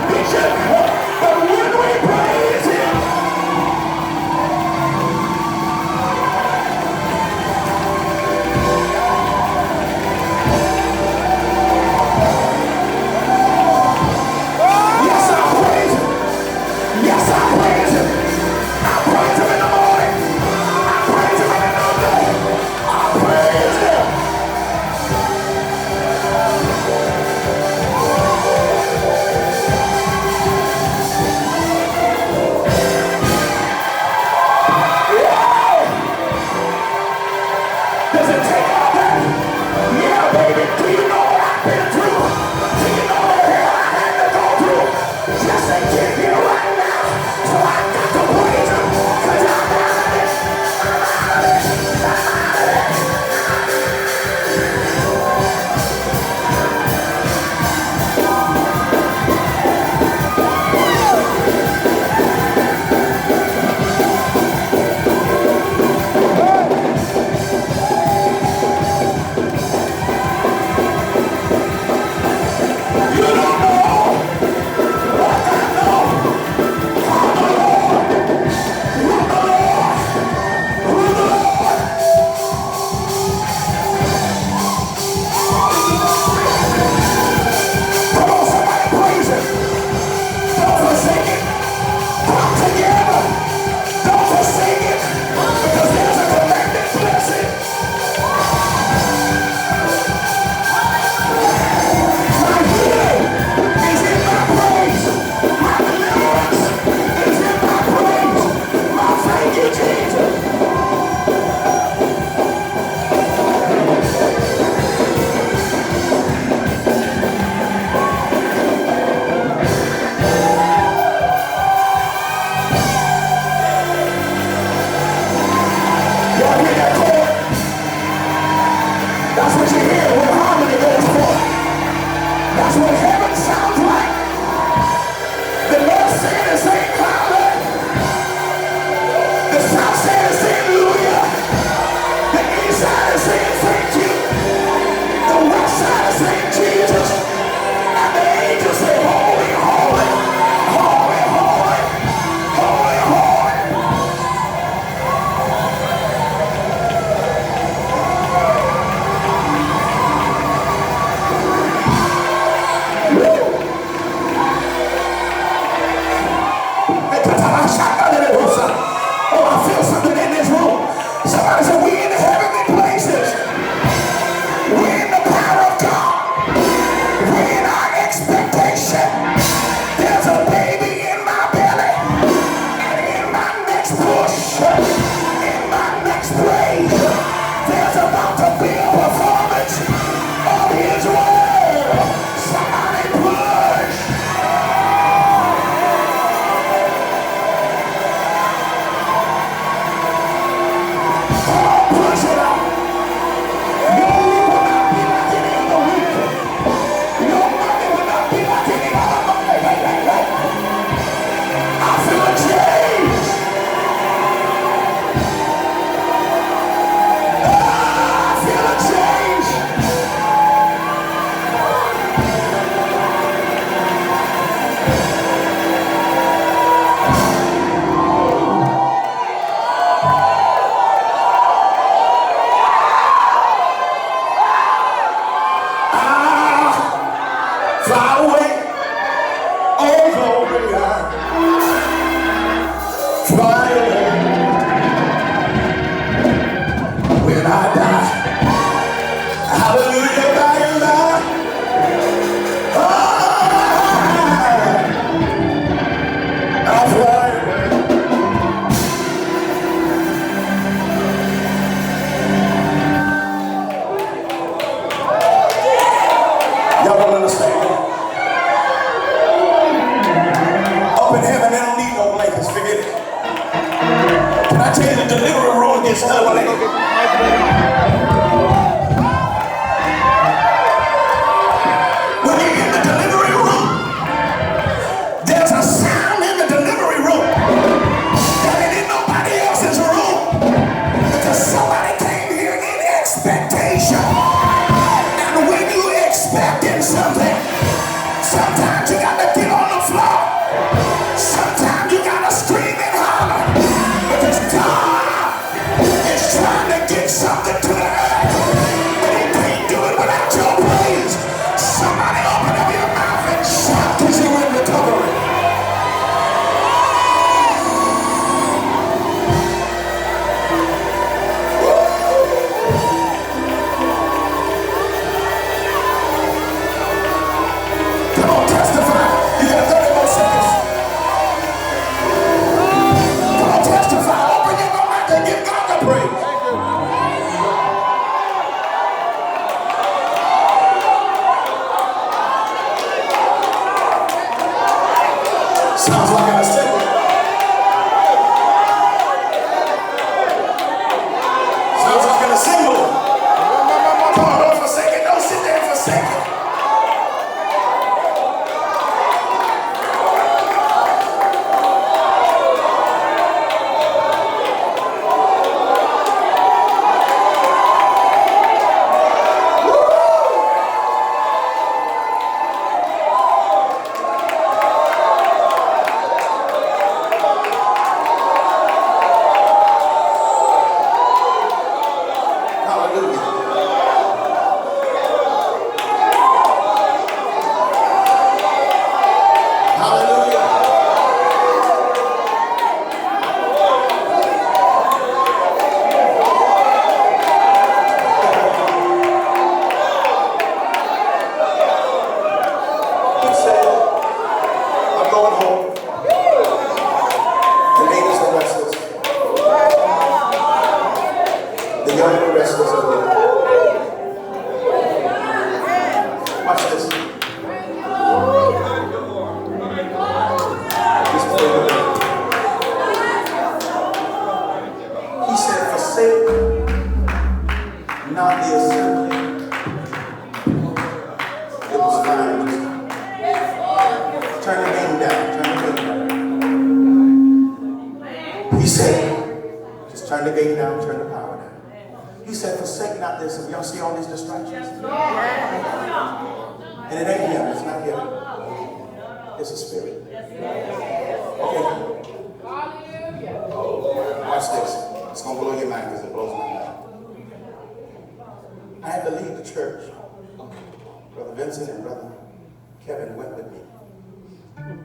vision. But when we praise him, yes, I praise him. Yes, I praise him. I praise him in the morning. I praise him in the noonday. I praise him. Does it take all that? Yeah, baby. Do you know what I've been through? Do you know the hell I had to go through? Just to get here right now. So I got to praise him. Cause I'm out of it. I'm out of it. I'm out of it. You don't know what I know. I'm the Lord. Who the Lord. Who the Lord. Come on, somebody praise him. Don't forsake it. Come together. Don't forsake it. Because there's a commanded blessing. My healing is in my praise. My deliverance is in my praise. My thank you, Jesus. Y'all hear that chord? That's what you hear when harmony goes forth. That's what heaven sounds like. The north side is saying louder. The south side is saying hallelujah. The east side is saying thank you. The west side is saying Jesus. And the angels say holy, holy, holy, holy, holy, holy. Oh, I feel something in this room. Somebody said, we in the heavenly places. We in the power of God. We in our expectation. There's a baby in my belly. And in my next push, in my next praise, there's about to be a performance of his word. Somebody push. Come on, push it out. Your week will not be like any other week. Your Monday will not be like any other Monday. Hey, hey, hey. I feel a change. I feel a change. Fly away, oh glory, fly away. When I die, hallelujah, by and by. I'll fly away. Y'all don't understand. Up in heaven, they don't need no blankets. Forget it. Can I tell you the delivery room gets ugly? When you're in the delivery room, there's a sound in the delivery room that ain't in nobody else's room. Because somebody came here in expectation. And when you expecting something, sometimes you got to get on the floor. Sounds like an assembly. Sounds like an assembly. Come on, don't forsake it. Don't sit there and forsake it.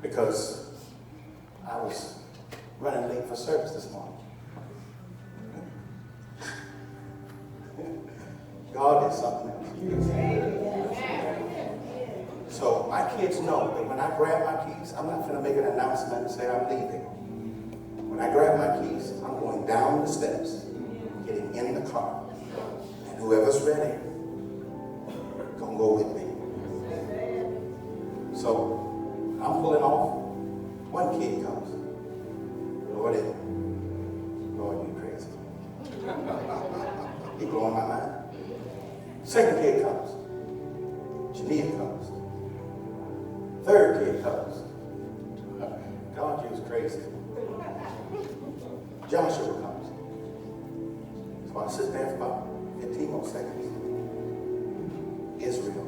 Because I was running late for service this morning. God is something else. So my kids know that when I grab my keys, I'm not going to make an announcement and say I'm leaving. When I grab my keys, I'm going down the steps, getting in the car, and whoever's ready, gonna go with me. So I'm pulling off. One kid comes. Lord, you crazy. He blowing my mind. Second kid comes. Jania comes. Third kid comes. God, you's crazy. Joshua comes. So I sit there for about 15 more seconds. Israel.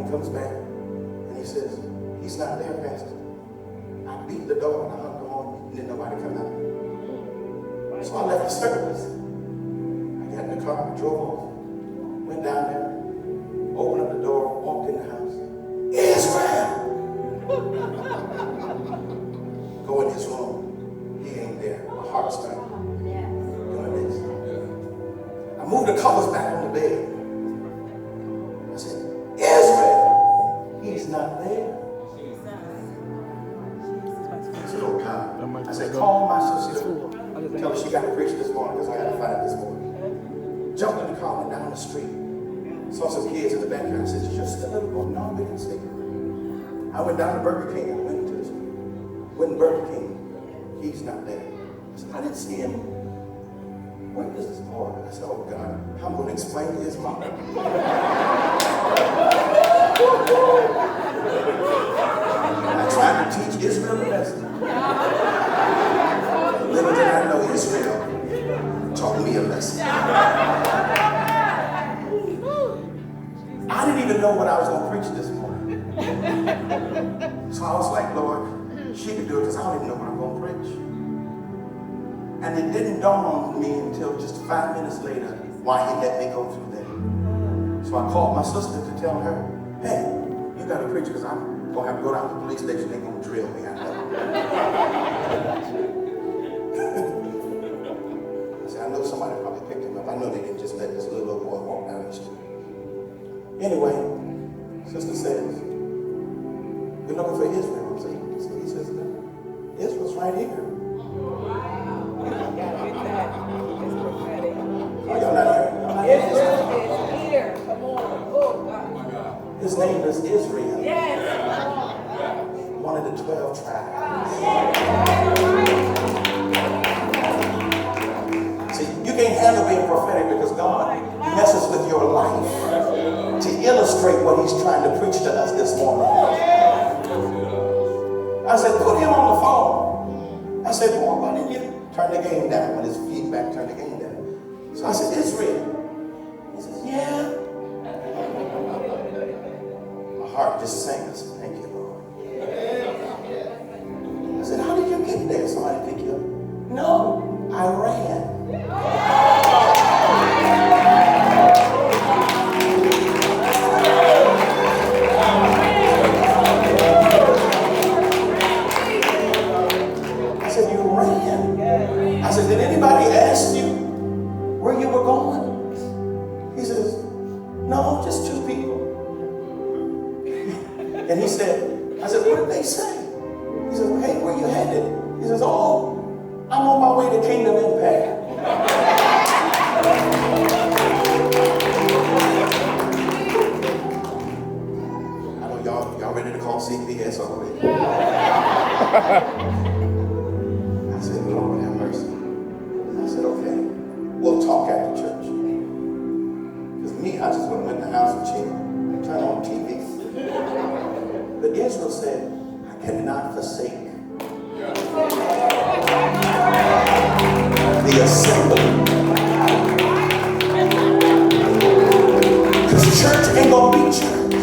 Comes back and he says, he's not there, Pastor. I beat the door and I hung the horn and didn't nobody come out. So I left the service. I got in the car, I drove off, went down there, opened up the door, walked in the house. Israel! Go in his room. He ain't there. My heart started doing this. I moved the covers back on the bed. I said, Israel! He's not there. I said, oh God. I said, call my sister. Tell her she got to preach this morning because I got to fight this morning. Jumped in the car, went down the street. Saw some kids in the backyard. I said, is your sister little boy? No, they didn't sleep. I went down to Burger King and went in Burger King. He's not there. I said, I didn't see him. Where is this boy? I said, oh God, I'm going to explain to his mom. I tried to teach Israel a lesson. Little did I know Israel taught me a lesson. I didn't even know what I was going to preach this morning. So I was like, Lord, she could do it because I don't even know what I'm going to preach. And it didn't dawn on me until just 5 minutes later why he let me go through that. So I called my sister to tell her, hey, you got to preach because I'm going to have to go down to the police station. They're going to drill me. I know. I said, I know somebody probably picked him up. I know they didn't just let this little old boy walk down the street. Anyway, sister says, we're looking for Israel. So he says, Israel's right here. Are y'all not here? Israel is here. Come on. Oh, God. His name is Israel. Yes. One of the 12 tribes. See, you can't handle being prophetic because God messes with your life to illustrate what he's trying to preach to us this morning. I said, put him on the phone. I said, boy, why didn't you turn the game down? When his feedback turned the game down. So I said, Israel. He says, yeah. My heart just sank. I said, thank you, Lord. I said, how did you get there? Somebody pick you up? No, I ran. I said, you ran? I said, did anybody ask you where you were going? He says, no, just 2 people. And he said, I said, what did they say? He said, well, hey, where you headed? He says, oh, I'm on my way to Kingdom Impact. I know y'all ready to call CPS already. I said, Lord have mercy. I said, okay, we'll talk after church. Because me, I just went in the house and chilled and turned on TV. But Israel said, I cannot forsake the assembly. Because church ain't going to be church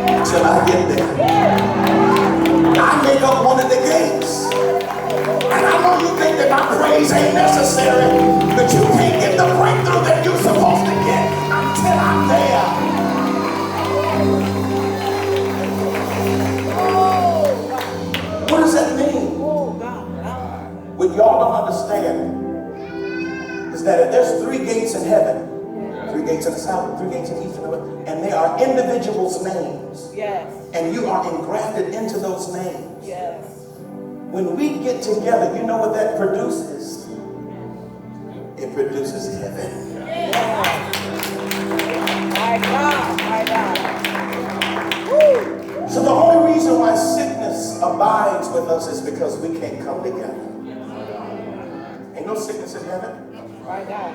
until I get there. I make up one of the gates. And I know you think that my praise ain't necessary, but you can't get the breakthrough that you're supposed to get until I'm there. What does that mean? What y'all don't understand is that if there's 3 gates in heaven, 3 gates in the south, 3 gates in the east, and they are individuals' names. Yes. And you are engrafted into those names. Yes. When we get together, you know what that produces? It produces heaven. My God, my God. Woo. So the only reason why sickness abides with us is because we can't come together. Ain't no sickness in heaven. My God.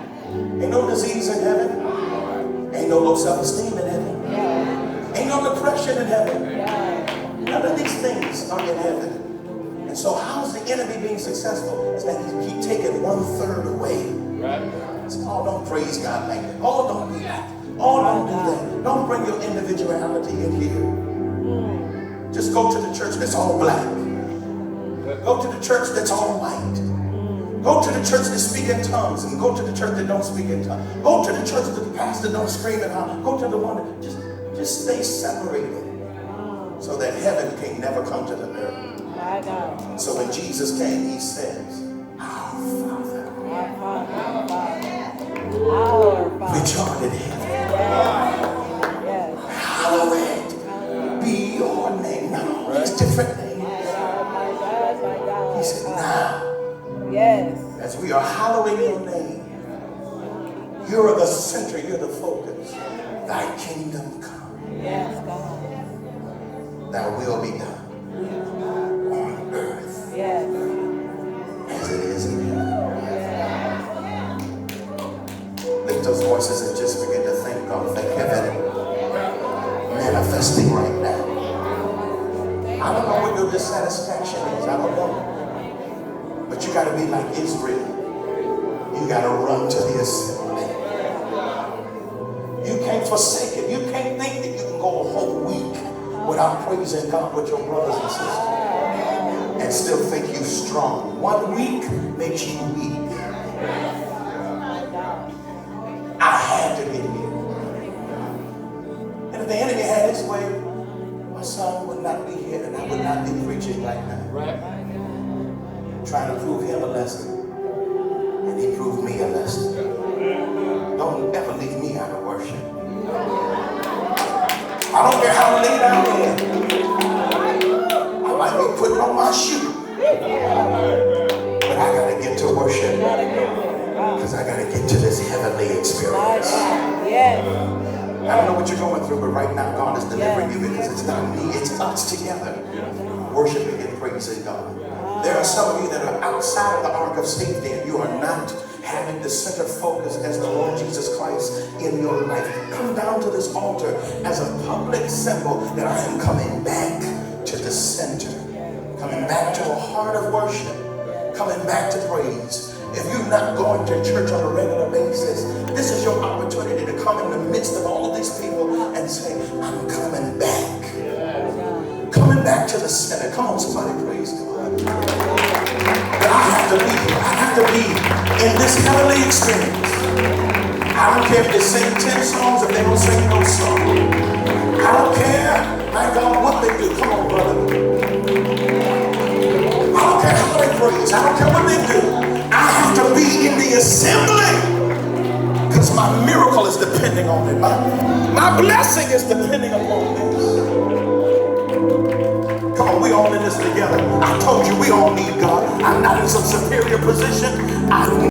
Ain't no disease in heaven. Ain't no low self-esteem in heaven. Yeah. Ain't no depression in heaven. Yeah. None of these things are in heaven. And so how's the enemy being successful? It's that he keep taking 1/3 away. Right. So, oh, don't praise God like that. Oh, don't do that. Oh, don't do that. Don't bring your individuality in here. Just go to the church that's all black. Go to the church that's all white. Go to the church that speak in tongues, and go to the church that don't speak in tongues. Go to the church that the pastor don't scream and holler. Go to the one that just stay separated, so that heaven can never come to the earth. My God. So when Jesus came, he says, Our Father, which art in heaven, hallowed be your name. No, it's different names. He said, now, Yes. as we are hallowing your name, you're the center, you're the focus. Thy kingdom come. Yes, God. Thy will be done on earth. Yes. As it is in heaven. Yes. Lift those voices and just begin to thank God. Thank heaven manifesting right now. I don't know what your dissatisfaction is. I don't know. But you got to be like Israel. You got to run to the assembly. You can't forsake it. You can't think that you can go a whole week without praising God with your brothers and sisters. still think you're strong. 1 week makes you weak. I had to get here. And if the enemy had his way, my son would not be here and I would not be preaching right now. Right. Trying to prove him a lesson. And he proved me a lesson. Don't ever leave me out of worship. I don't care how late I'm in. I might be putting on my shoe. But I gotta get to worship. Because I gotta get to this heavenly experience. I don't know what you're going through, but right now God is delivering you because it's not me, it's us together. Worshiping and praising God. There are some of you that are outside of the ark of safety and you are not having the center focus as the Lord Jesus Christ in your life. Come down to this altar as a public symbol that I am coming back to the center. Coming back to a heart of worship. Coming back to praise. If you're not going to church on a regular basis, this is your opportunity to come in the midst of all of these people and say, I'm coming back. Coming back to the center. Come on, somebody praise God. But I have to be in this heavenly experience. I don't care if they sing 10 songs if they don't sing no song. I don't care, my God, what they do. Come on, brother. I don't care how they praise. I don't care what they do. I have to be in the assembly because my miracle is depending on it. My blessing is depending upon this. Come on, we all in this together. I told you we all need God. I'm not in some superior position. I